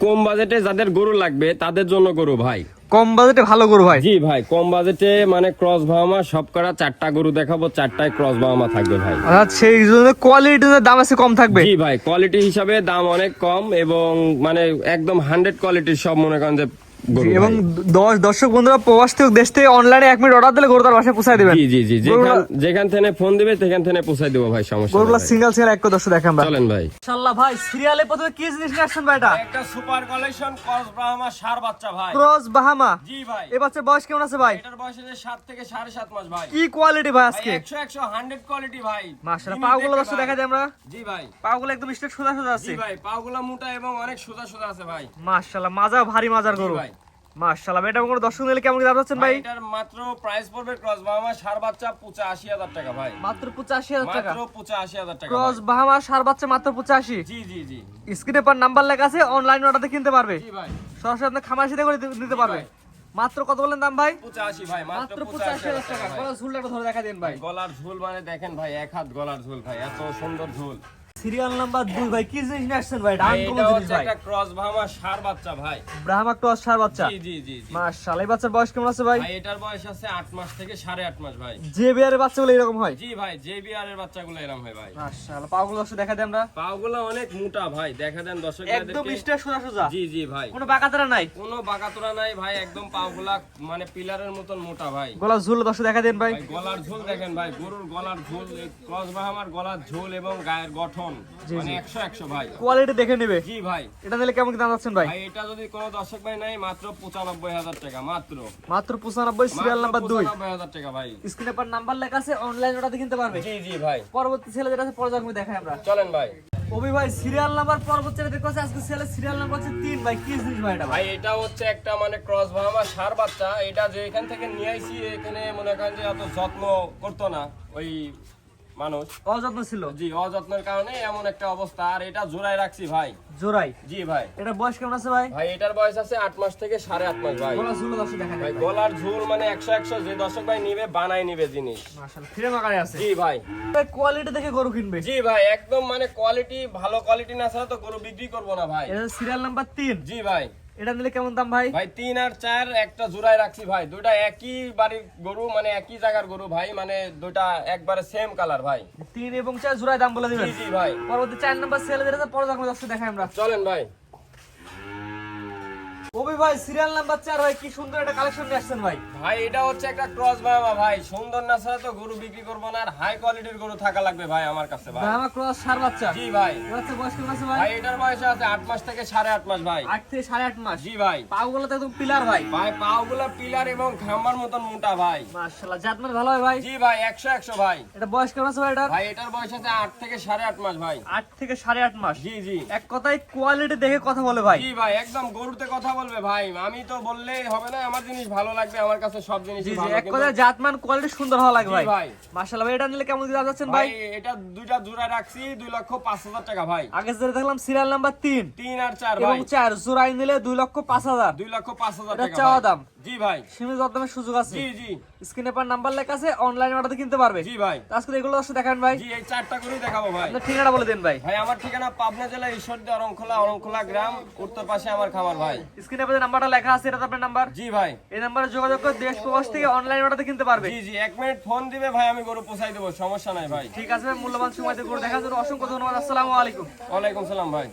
কম বাজেটে যাদের গরু লাগবে তাদের জন্য গরু ভাই। কম বাজেটে ভালো গরু ভাই। জি ভাই, কম বাজেটে মানে ক্রস বাহামা সব করা 4টা গরু দেখাবো, 4টায় ক্রস বাহামা থাকবে ভাই। আচ্ছা, সেই জন্য কোয়ালিটির দাম আছে কম থাকবে। জি ভাই, কোয়ালিটি হিসাবে দাম অনেক কম এবং মানে একদম 100 কোয়ালিটির সব মনে করেন যে গরু এবং ভাই। দর্শক বন্ধুরা প্রবাস থেকে দেশ থেকে অনলাইনে 1 মিনিট অর্ডার দিলে গরু তার বাসায় পৌঁছায় দিবেন। জি জি জি, যেখান থেকে ফোন দিবে সেখান থেকে পৌঁছায় দেবো ভাই, সমস্যা গরুগুলো নেই ভাই। সিঙ্গেল সিঙ্গেল এক করে দর্শক দেখেন আমরা। চলেন ভাই। ইনশাআল্লাহ ভাই, সিরিয়ালে প্রথমে কি জিনিস নিয়ে আসছেন ভাই? এটা একটা সুপার কালেকশন ক্রস বাহামা ষাঁড় বাচ্চা ভাই। Cross Bahama. জি ভাই, এই বাচ্চার বয়স কেমন আছে ভাই? এটার বয়স আছে 7 থেকে 7.5 মাস ভাই। কি কোয়ালিটি ভাই আজকে? 100 কোয়ালিটি ভাই। মাশাআল্লাহ, পাগুলো দর্শক দেখা যায় আমরা। জি ভাই, পাগুলো একদম স্ট্রেট সোজা সোজা আছে। জি ভাই, পাগুলা মোটা এবং অনেক সোজা সোজা আছে ভাই। মাশাআল্লাহ, মাজা ভারী মাজার জি গরু। ভাই। মাশাআল্লাহ, এটা কোনো দর্শক নিলে কেমন দাম যাচ্ছেন ভাই? এটার মাত্র প্রাইস পড়বে ক্রস বাহামা ষাঁড় বাচ্চা 85,000 টাকা ভাই। মাত্র 85,000 টাকা। মাত্র 85,000 টাকা ক্রস ভাই। বাহামা ষাঁড় বাচ্চা মাত্র 85। জি জি জি স্ক্রিনে পর নাম্বার লেখা আছে, অনলাইন অর্ডারতে কিনতে পারবে। জি ভাই, সরাসরি আপনি খামার সাথে করে নিতে পারবে। ভাই। মাত্র কত বলেন দাম ভাই? 85 ভাই, মাত্র 85,000 টাকা। ভাই। গলার ঝুলটা একটু ধরে দেখা দেন ভাই। গলার ঝুল মানে দেখেন ভাই, এক হাত গলার ঝুল ভাই, এত সুন্দর ঝুল। সিরিয়াল নাম্বার 2 ভাই, কি জিনিস নিয়ে আসছেন ভাই? এটা ভাই, আনকমন এটা জিনিস হচ্ছে ভাই। একটা ক্রস বাহামা ষাঁড় বাচ্চা ভাই। ব্রাহ্মা ক্রস ষাঁড় বাচ্চা। জি জি জি জি। মাশাআল্লাহ, এই বাচ্চার বয়স কেমন আছে ভাই? ভাই, এটার বয়স আছে 8 মাস থেকে 8.5 মাস ভাই। যে বিয়ারের বাচ্চাগুলো এরকম হয়? জি ভাই, জেবিআর এর বাচ্চাগুলো এরকম হয় ভাই। মাশাআল্লাহ, পাগুলো দর্শক দেখা দেন আমরা। পাগুলো অনেক মোটা ভাই, দেখা দেন দর্শক একদম স্ট্রেট সোজা সোজা। জি জি ভাই, কোনো বাঁকাতারা নাই। কোনো বাঁকাতোরা নাই ভাই, একদম পাগুলা মানে পিলারের মতন মোটা ভাই। গলার ঝুল দর্শক দেখা দেন ভাই। ভাই, গলার ঝোল দেখেন ভাই, গরুর গলার ঝোল, ক্রস বাহামার গলার ঝোল এবং গায়ের গঠন মানে 100 ভাই। কোয়ালিটি দেখে নেবে। জি ভাই, এটা নিলে কেমন দাম যাচ্ছেন ভাই? ভাই এটা যদি কোনো দর্শক ভাই নাই, মাত্র 95,000 টাকা মাত্র। মাত্র 95, সিরিয়াল নাম্বার 2। 95,000 টাকা ভাই। স্ক্রিনে পর নাম্বার লেখা আছে, অনলাইন অর্ডার কিনতে পারবে। জি জি ভাই, পরবর্তী ছেলে যেটা আছে পরে আমি দেখাই আমরা। চলেন ভাই। ওবি ভাই, সিরিয়াল নাম্বার পরবর্তী ছেলে দেখতে আছে, আজকে ছেলে সিরিয়াল নাম্বার হচ্ছে 3 ভাই। কি জিনিস ভাই এটা ভাই? ভাই, এটা হচ্ছে একটা মানে ক্রস বাহামা ষাঁড় বাচ্চা। এটা যে এখান থেকে নিয়ে আইছি, এখানে মনে করেন যে অত যত্ন করতো না ওই মানুষ। অযত্ন ছিল। জি, অযত্নের কারণে এমন একটা অবস্থা। আর এটা জোড়ায় রাখছি ভাই। জোড়াই। জি ভাই। এটা বয়স কেমন আছে ভাই? ভাই, এটার বয়স আছে 8 মাস থেকে 8.5 মাস ভাই। গলা ঝুল দর্শক দেখা ভাই, দেন। গলার ঝুল মানে 100 যে দর্শক ভাই নিবে বানাই নিবে জিনিস। মাশাআল্লাহ, ফ্রেম আকারে আছে। জি ভাই, কোয়ালিটি দেখে গরু কিনবে। জি ভাই, একদম মানে কোয়ালিটি ভালো কোয়ালিটি না ছাড়া তো গরু বিক্রি করবো না ভাই। এটা সিরিয়াল নাম্বার 3। জি ভাই। এটা নিলে কেমন দাম ভাই? ভাই, 3 আর 4 একটা জোড়ায় রাখছি ভাই। দুইটা একই বাড়ির গরু, মানে একই জায়গার গরু ভাই, মানে দুইটা একবারে সেম কালার ভাই। 3 এবং 4 জোড়ায় দাম বলে দিবেন। জি জি ভাই, পরবর্তী 4 নাম্বার ছেলে যেটা আছে পরে আমি দর্শক দেখাই আমরা। চলেন ভাই। ওবি ভাই, সিরিয়াল নাম্বার 4 ভাই, কি সুন্দর একটা কালেকশন নিয়ে আসছেন ভাই। ভাই, এটা হচ্ছে একটা ক্রস বাহামা ভাই। সুন্দর না ছাড়া তো গরু বিক্রি করবো না, আর হাই কোয়ালিটির গরু থাকা লাগবে ভাই আমার কাছে ভাই। ব্রাহ্মা ক্রস ষাঁড় বাচ্চা। জি ভাই। বাচ্চা বয়স কেমন আছে ভাই? ভাই, এটার বয়স আছে 8 মাস থেকে 8.5 মাস ভাই। 8 থেকে 8.5 মাস। জি ভাই। পাগুলো তো একদম পিলার ভাই। ভাই, পাগুলা পিলার এবং খাম্বার মতন মোটা ভাই। মাশাআল্লাহ, জাতমান ভালো হয় ভাই। জি ভাই, 100 ভাই। এটা বয়স কেমন আছে ভাই এটার? ভাই, এটার বয়স আছে 8 থেকে 8.5 মাস ভাই। 8 থেকে 8.5 মাস। জি জি এক কথায় কোয়ালিটি দেখে কথা বলে ভাই। জি ভাই, একদম গরুতে কথা বলবে ভাই। আমি তো বললেই হবে না, আমার জিনিস ভালো লাগবে, আমার কাছে সব জিনিস জি জি, ভালো। এক কথায় জাতমান কোয়ালিটি সুন্দর হওয়া লাগে জি ভাই। ভাই। মাশাআল্লাহ ভাই, এটা নিলে কেমন দাম যাচ্ছেন ভাই, ভাই? এটা দুইটা জোড়া রাখছি 2,05,000 টাকা ভাই। আগে যেটা দেখলাম সিরিয়াল নাম্বার 3 3 আর 4 এবং ভাই, 4 জোড়াই নিলে 2,05,000। 2,05,000 এটা টাকা চাওয়া ভাই। দাম। জি ভাই। সীমিত দরদামের সুযোগ আছে। জি জি স্ক্রিনে পর নাম্বার লেখা আছে, অনলাইন অর্ডার কিনতে পারবে। জি ভাই। তো আজকে এগুলো দর্শক দেখান ভাই। জি, এই 4টা গরুই দেখাবো ভাই। আপনার ঠিকানা বলে দেন ভাই। ভাই, আমার ঠিকানা পাবনা জেলা ঈশ্বরদী অরংখোলা গ্রাম, উত্তর পাশে আমার খামার ভাই। স্ক্রিনে পর নাম্বারটা লেখা আছে, এটা তো আপনার নাম্বার। জি ভাই। এই নাম্বারে যোগাযোগ করে দেশ প্রবাস থেকে অনলাইন অর্ডার কিনতে পারবে। জি জি, 1 মিনিট ফোন দিবে ভাই, আমি গরু পৌঁছাই দেবো, সমস্যা নাই ভাই। ঠিক আছে ভাই, মূল্যবান সময় দিয়ে গরু দেখার জন্য অসংখ্য ধন্যবাদ। আসসালামু আলাইকুম। ওয়ালাইকুম সালাম ভাই।